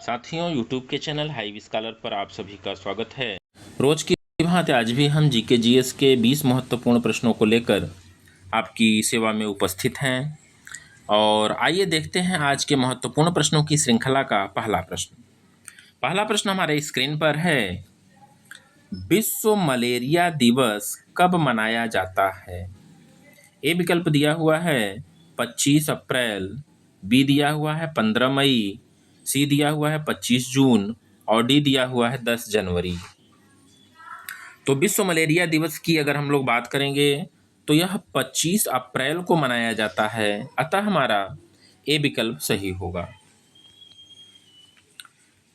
साथियों, यूट्यूब के channel heavy scholar पर आप सभी का स्वागत है। रोज की भांति आज भी हम जीके जीएस के 20 महत्वपूर्ण प्रश्नों को लेकर आपकी सेवा में उपस्थित हैं। और आइए देखते हैं आज के महत्वपूर्ण प्रश्नों की श्रृंखला का पहला प्रश्न। पहला प्रश्न हमारे स्क्रीन पर है, विश्व मलेरिया दिवस कब मनाया जाता है? ए विकल्प दिया हुआ है 25 अप्रैल, बी दिया हुआ है 15 मई, सी दिया हुआ है 25 जून और डी दिया हुआ है 10 जनवरी। तो विश्व मलेरिया दिवस की अगर हम लोग बात करेंगे तो यह 25 अप्रैल को मनाया जाता है, अतः हमारा ए विकल्प सही होगा।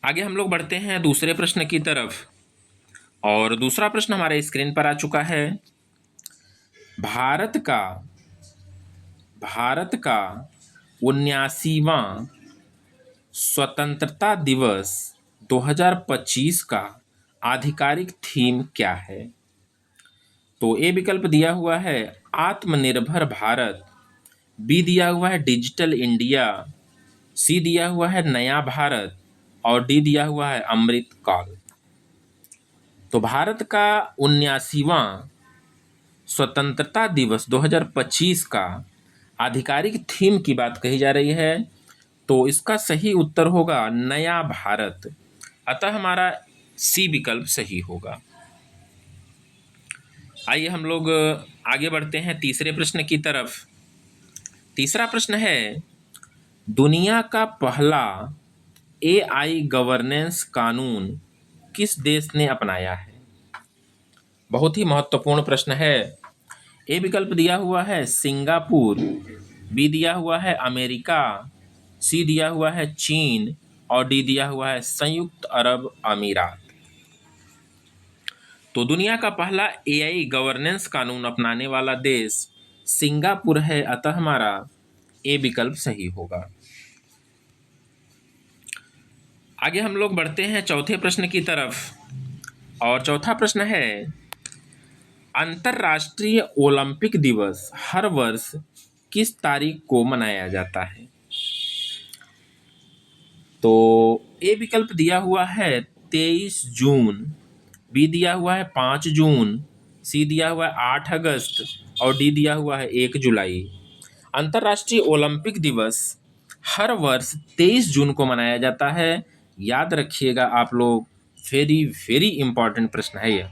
आगे हम लोग बढ़ते हैं दूसरे प्रश्न की तरफ और दूसरा प्रश्न हमारे स्क्रीन पर आ चुका है। भारत का 79वां स्वतंत्रता दिवस 2025 का आधिकारिक थीम क्या है? तो ए विकल्प दिया हुआ है आत्मनिर्भर भारत, बी दिया हुआ है डिजिटल इंडिया, सी दिया हुआ है नया भारत और डी दिया हुआ है अमृत काल। तो भारत का 79वां स्वतंत्रता दिवस 2025 का आधिकारिक थीम की बात कही जा रही है, तो इसका सही उत्तर होगा नया भारत, अतः हमारा सी विकल्प सही होगा। आइए हम लोग आगे बढ़ते हैं तीसरे प्रश्न की तरफ। तीसरा प्रश्न है, दुनिया का पहला एआई गवर्नेंस कानून किस देश ने अपनाया है? बहुत ही महत्वपूर्ण प्रश्न है। ए विकल्प दिया हुआ है सिंगापुर, बी दिया हुआ है अमेरिका, सी दिया हुआ है चीन और डी दिया हुआ है संयुक्त अरब अमीरात। तो दुनिया का पहला एआई गवर्नेंस कानून अपनाने वाला देश सिंगापुर है, अतः हमारा ए विकल्प सही होगा। आगे हम लोग बढ़ते हैं चौथे प्रश्न की तरफ और चौथा प्रश्न है, अंतर्राष्ट्रीय ओलंपिक दिवस हर वर्ष किस तारीख को मनाया जाता है? तो ए विकल्प दिया हुआ है 23 जून, बी दिया हुआ है 5 जून, सी दिया हुआ है 8 अगस्त और डी दिया हुआ है 1 जुलाई। अंतर्राष्ट्रीय ओलंपिक दिवस हर वर्ष 23 जून को मनाया जाता है। याद रखिएगा आप लोग, वेरी वेरी इंपॉर्टेंट प्रश्न है यह।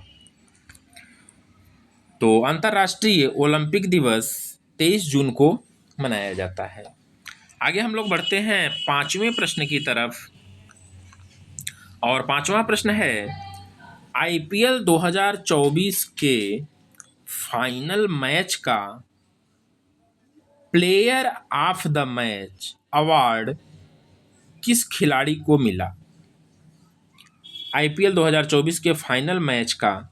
तो अंतर्राष्ट्रीय ओलंपिक दिवस 23 जून को मनाया जाता है। आगे हम लोग बढ़ते हैं पांचवें प्रश्न की तरफ और पांचवा प्रश्न है, आईपीएल 2024 के फाइनल मैच का player of the match award किस खिलाड़ी को मिला? आईपीएल 2024 के फाइनल मैच का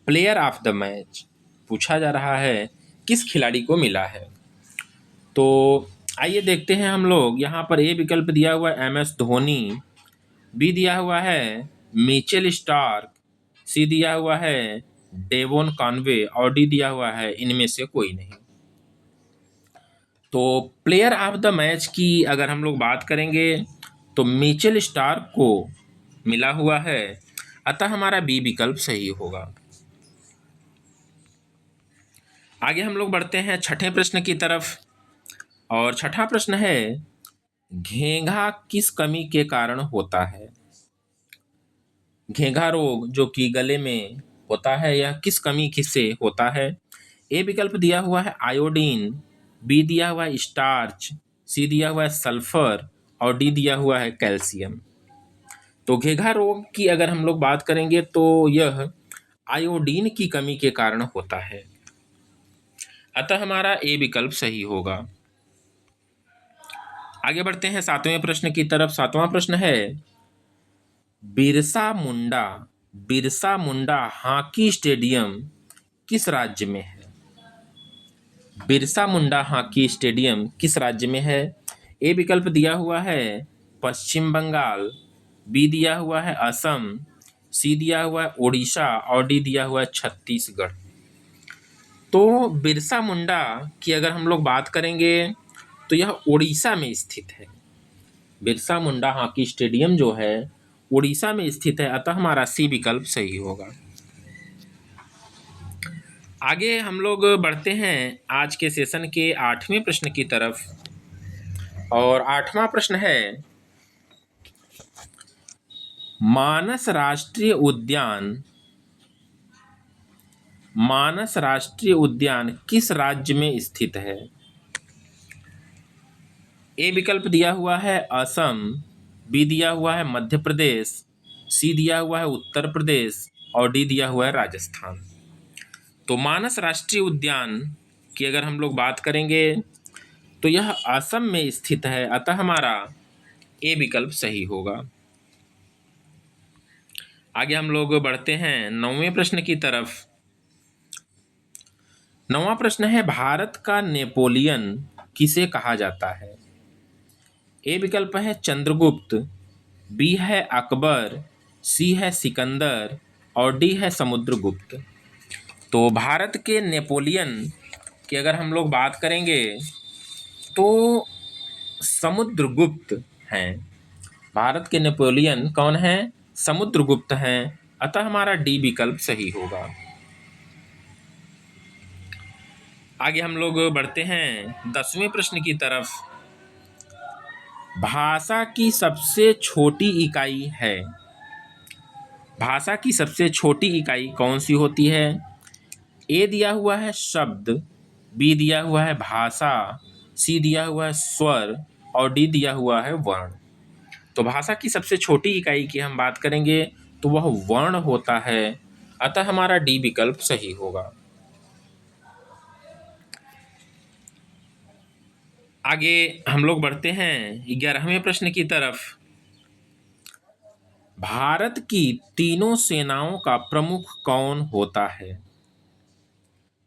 प्लेयर ऑफ द मैच पूछा जा रहा है, किस खिलाड़ी को मिला है? तो आइए देखते हैं हम लोग। यहाँ पर ए विकल्प दिया हुआ है एम एस धोनी, बी दिया हुआ है मिचेल स्टार्क, सी दिया हुआ है डेवोन कॉनवे और डी दिया हुआ है इनमें से कोई नहीं। तो प्लेयर ऑफ द मैच की अगर हम लोग बात करेंगे तो मिचेल स्टार्क को मिला हुआ है, अतः हमारा बी विकल्प सही होगा। आगे हम लोग बढ़ते हैं छठे प्रश्न की तरफ और छठा प्रश्न है, घेंघा किस कमी के कारण होता है? घेंघा रोग जो कि गले में होता है, यह किस कमी से होता है? ए विकल्प दिया हुआ है आयोडीन, बी दिया हुआ है स्टार्च, सी दिया हुआ है सल्फर और डी दिया हुआ है कैल्शियम। तो घेंघा रोग की अगर हम लोग बात करेंगे तो यह आयोडीन की कमी के कारण होता है, अतः हमारा ए विकल्प सही होगा। आगे बढ़ते हैं सातवें प्रश्न की तरफ। सातवां प्रश्न है, बिरसा मुंडा हॉकी स्टेडियम किस राज्य में है? बिरसा मुंडा हॉकी स्टेडियम किस राज्य में है? ए विकल्प दिया हुआ है पश्चिम बंगाल, बी दिया हुआ है असम, सी दिया हुआ है ओडिशा और डी दिया हुआ है छत्तीसगढ़। तो बिरसा मुंडा की अगर हम लोग बात करेंगे तो यह ओडिशा में स्थित है। बिरसा मुंडा हॉकी स्टेडियम जो है उड़ीसा में स्थित है, अतः हमारा सी विकल्प सही होगा। आगे हम लोग बढ़ते हैं आज के सेशन के 8वें प्रश्न की तरफ। और 8वां प्रश्न है, मानस राष्ट्रीय उद्यान किस राज्य में स्थित है? ए विकल्प दिया हुआ है असम, बी दिया हुआ है मध्य प्रदेश, सी दिया हुआ है उत्तर प्रदेश और डी दिया हुआ है राजस्थान। तो मानस राष्ट्रीय उद्यान की अगर हम लोग बात करेंगे तो यह असम में स्थित है, अतः हमारा ए विकल्प सही होगा। आगे हम लोग बढ़ते हैं 9वें प्रश्न की तरफ। 9वां प्रश्न है, भारत का नेपोलियन किसे कहा जाता है? ए विकल्प है चंद्रगुप्त, बी है अकबर, सी है सिकंदर और डी है समुद्रगुप्त। तो भारत के नेपोलियन की अगर हम लोग बात करेंगे तो समुद्रगुप्त हैं। भारत के नेपोलियन कौन है? समुद्रगुप्त हैं, अतः हमारा डी विकल्प सही होगा। आगे हम लोग बढ़ते हैं 10वें प्रश्न की तरफ। भाषा की सबसे छोटी इकाई है। भाषा की सबसे छोटी इकाई कौन सी होती है? ए दिया हुआ है शब्द, बी दिया हुआ है भाषा, सी दिया हुआ है स्वर और डी दिया हुआ है वर्ण। तो भाषा की सबसे छोटी इकाई की हम बात करेंगे तो वह वर्ण होता है, अतः हमारा डी विकल्प सही होगा। आगे हम लोग बढ़ते हैं 11वें प्रश्न की तरफ। भारत की तीनों सेनाओं का प्रमुख कौन होता है?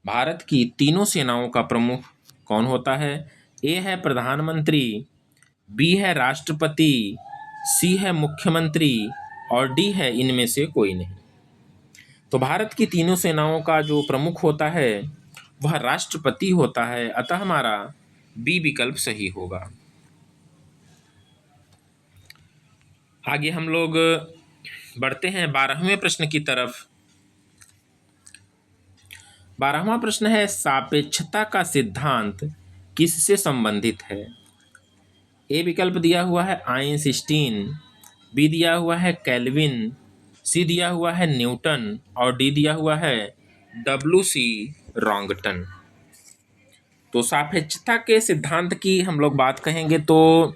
भारत की तीनों सेनाओं का प्रमुख कौन होता है? ए है प्रधानमंत्री, बी है राष्ट्रपति, सी है मुख्यमंत्री और डी है इनमें से कोई नहीं। तो भारत की तीनों सेनाओं का जो प्रमुख होता है वह राष्ट्रपति होता है, अतः हमारा बी विकल्प सही होगा। आगे हम लोग बढ़ते हैं 12वें प्रश्न की तरफ। 12वां प्रश्न है, सापेक्षता का सिद्धांत किससे संबंधित है? ए विकल्प दिया हुआ है आइंस्टीन, बी दिया हुआ है केल्विन, सी दिया हुआ है न्यूटन और डी दिया हुआ है डब्ल्यू.सी. रॉन्गटन। तो सापेक्षता के सिद्धांत की हम लोग बात कहेंगे तो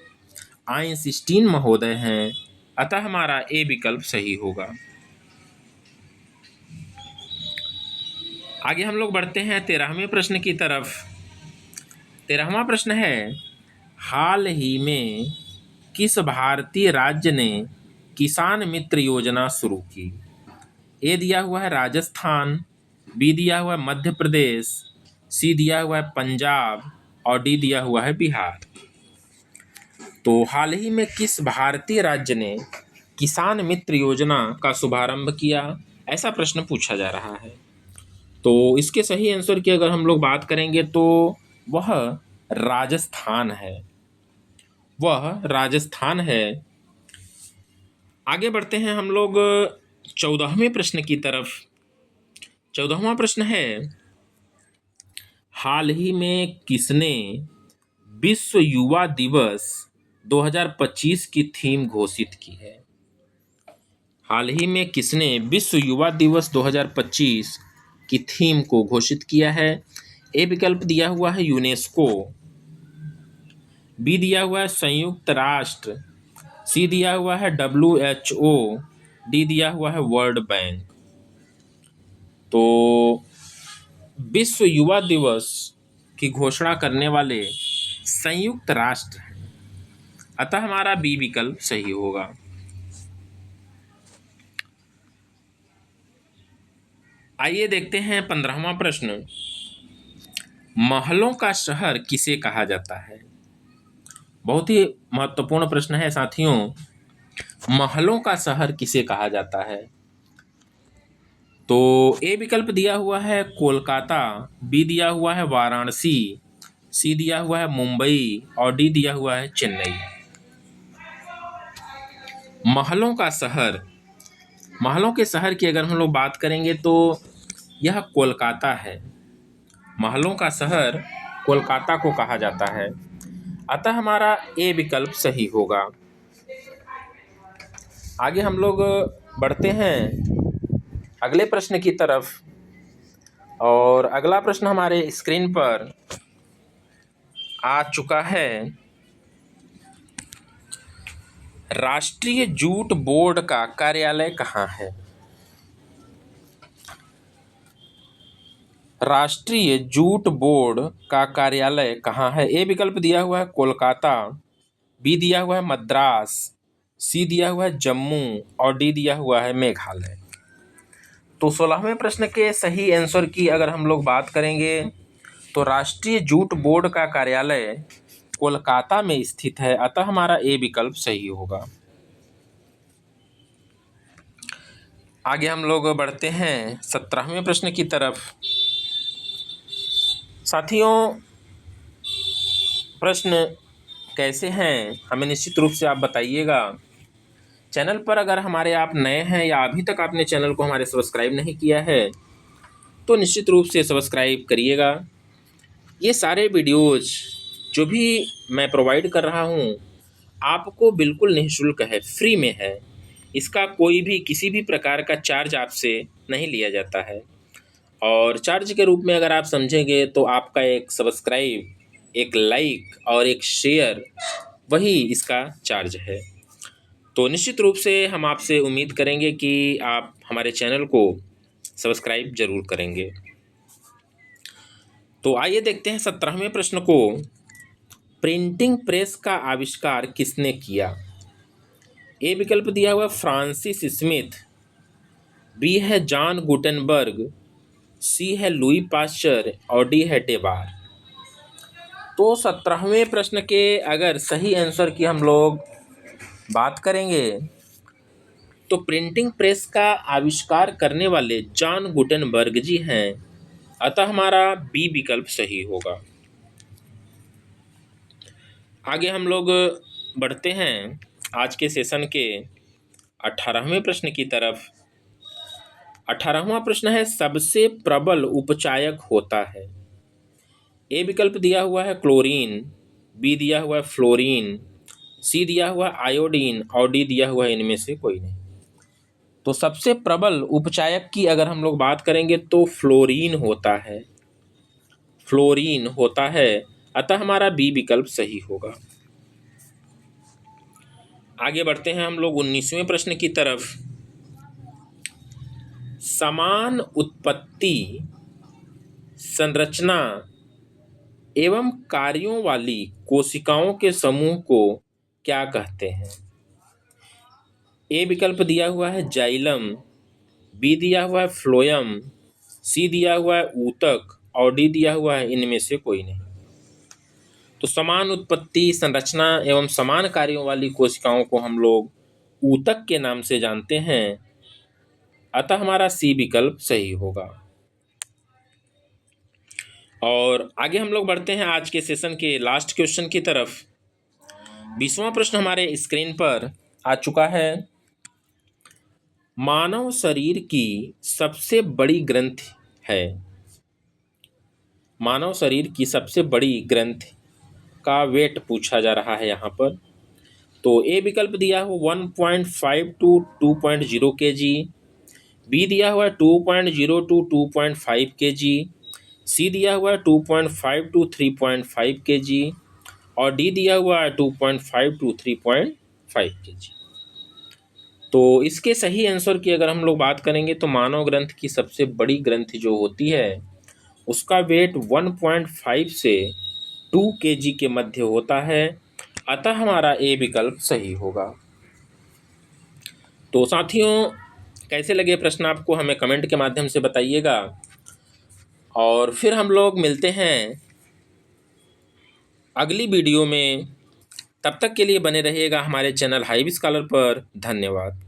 आइंस्टीन महोदय हैं, अतः हमारा ए विकल्प सही होगा। आगे हम लोग बढ़ते हैं 13वें प्रश्न की तरफ। 13वां प्रश्न है, हाल ही में किस भारतीय राज्य ने किसान मित्र योजना शुरू की? ए दिया हुआ है राजस्थान, बी दिया हुआ है मध्य प्रदेश, सी दिया हुआ है पंजाब और डी दिया हुआ है बिहार। तो हाल ही में किस भारतीय राज्य ने किसान मित्र योजना का शुभारंभ किया, ऐसा प्रश्न पूछा जा रहा है। तो इसके सही आंसर की अगर हम लोग बात करेंगे तो वह राजस्थान है, वह राजस्थान है। आगे बढ़ते हैं हम लोग 14वें प्रश्न की तरफ। 14वां प्रश्न है, हाल ही में किसने विश्व युवा दिवस 2025 की थीम घोषित की है? हाल ही में किसने विश्व युवा दिवस 2025 की थीम को घोषित किया है? ए विकल्प दिया हुआ है यूनेस्को, बी दिया हुआ है संयुक्त राष्ट्र, सी दिया हुआ है WHO, डी दिया हुआ है वर्ल्ड बैंक। तो विश्व युवा दिवस की घोषणा करने वाले संयुक्त राष्ट्र हैं, अतः हमारा बी विकल्प सही होगा। आइए देखते हैं 15वां प्रश्न, महलों का शहर किसे कहा जाता है? बहुत ही महत्वपूर्ण प्रश्न है साथियों, महलों का शहर किसे कहा जाता है? तो ए विकल्प दिया हुआ है कोलकाता, बी दिया हुआ है वाराणसी, सी दिया हुआ है मुंबई और डी दिया हुआ है चेन्नई। महलों का शहर, महलों के शहर की अगर हम लोग बात करेंगे तो यह कोलकाता है। महलों का शहर कोलकाता को कहा जाता है, अतः हमारा ए विकल्प सही होगा। आगे हम लोग बढ़ते हैं अगले प्रश्न की तरफ, और अगला प्रश्न हमारे स्क्रीन पर आ चुका है। राष्ट्रीय जूट बोर्ड का कार्यालय कहाँ है? राष्ट्रीय जूट बोर्ड का कार्यालय कहाँ है? ए विकल्प दिया हुआ है कोलकाता, बी दिया हुआ है मद्रास, सी दिया हुआ है जम्मू और डी दिया हुआ है मेघालय। तो 16वें प्रश्न के सही आंसर की अगर हम लोग बात करेंगे तो राष्ट्रीय जूट बोर्ड का कार्यालय कोलकाता में स्थित है, अतः हमारा ए विकल्प सही होगा। आगे हम लोग बढ़ते हैं 17वें प्रश्न की तरफ। साथियों, प्रश्न कैसे हैं हमें निश्चित रूप से आप बताइएगा। चैनल पर अगर हमारे आप नए हैं या अभी तक आपने चैनल को हमारे सब्सक्राइब नहीं किया है तो निश्चित रूप से सब्सक्राइब करिएगा। ये सारे वीडियोज़ जो भी मैं प्रोवाइड कर रहा हूँ आपको बिल्कुल निःशुल्क है, फ्री में है। इसका कोई भी किसी भी प्रकार का चार्ज आपसे नहीं लिया जाता है, और चार्ज के रूप में अगर आप समझेंगे तो आपका एक सब्सक्राइब, एक लाइक और एक शेयर, वही इसका चार्ज है। तो निश्चित रूप से हम आपसे उम्मीद करेंगे कि आप हमारे चैनल को सब्सक्राइब जरूर करेंगे। तो आइए देखते हैं 17वें प्रश्न को। प्रिंटिंग प्रेस का आविष्कार किसने किया? ए विकल्प दिया हुआ फ्रांसिस स्मिथ, बी है जॉन गुटेनबर्ग, सी है लुई पाश्चर और डी है डेबार। तो 17वें प्रश्न के अगर सही आंसर की हम लोग बात करेंगे तो प्रिंटिंग प्रेस का आविष्कार करने वाले जॉन गुटेनबर्ग जी हैं, अतः हमारा बी विकल्प सही होगा। आगे हम लोग बढ़ते हैं आज के सेशन के 18वें प्रश्न की तरफ। 18वां प्रश्न है, सबसे प्रबल उपचायक होता है? ए विकल्प दिया हुआ है क्लोरीन, बी दिया हुआ है फ्लोरीन, सी दिया हुआ है आयोडीन और डी दिया हुआ है इनमें से कोई नहीं। तो सबसे प्रबल उपचायक की अगर हम लोग बात करेंगे तो फ्लोरीन होता है, फ्लोरीन होता है, अतः हमारा बी विकल्प सही होगा। आगे बढ़ते हैं हम लोग 19वें प्रश्न की तरफ। समान उत्पत्ति, संरचना एवं कार्यों वाली कोशिकाओं के समूह को क्या कहते हैं? ए विकल्प दिया हुआ है जाइलम, बी दिया हुआ है फ्लोयम, सी दिया हुआ है ऊतक और डी दिया हुआ है इनमें से कोई नहीं। तो समान उत्पत्ति, संरचना एवं समान कार्यों वाली कोशिकाओं को हम लोग ऊतक के नाम से जानते हैं, अतः हमारा सी विकल्प सही होगा। और आगे हम लोग बढ़ते हैं आज के सेशन के लास्ट क्वेश्चन की तरफ। 20वां प्रश्न हमारे स्क्रीन पर आ चुका है। मानव शरीर की सबसे बड़ी ग्रंथि है? मानव शरीर की सबसे बड़ी ग्रंथि का वेट पूछा जा रहा है यहाँ पर। तो ए विकल्प दिया हो 1.5 टू 2.0 kg, बी दिया हुआ है 2.0 टू 2.5 kg, सी दिया हुआ है 2.5 टू 3.5 kg और डी दिया हुआ है 2.5 टू 3.5 kg। तो इसके सही आंसर की अगर हम लोग बात करेंगे तो मानव ग्रंथि की सबसे बड़ी ग्रंथि जो होती है उसका वेट 1.5 से 2 kg के मध्य होता है, अतः हमारा ए विकल्प सही होगा। तो साथियों, कैसे लगे प्रश्न आपको हमें कमेंट के माध्यम से बताइएगा, और फिर हम लोग मिलते हैं अगली वीडियो में। तब तक के लिए बने रहिएगा हमारे चैनल हाईवी स्कॉलर पर। धन्यवाद।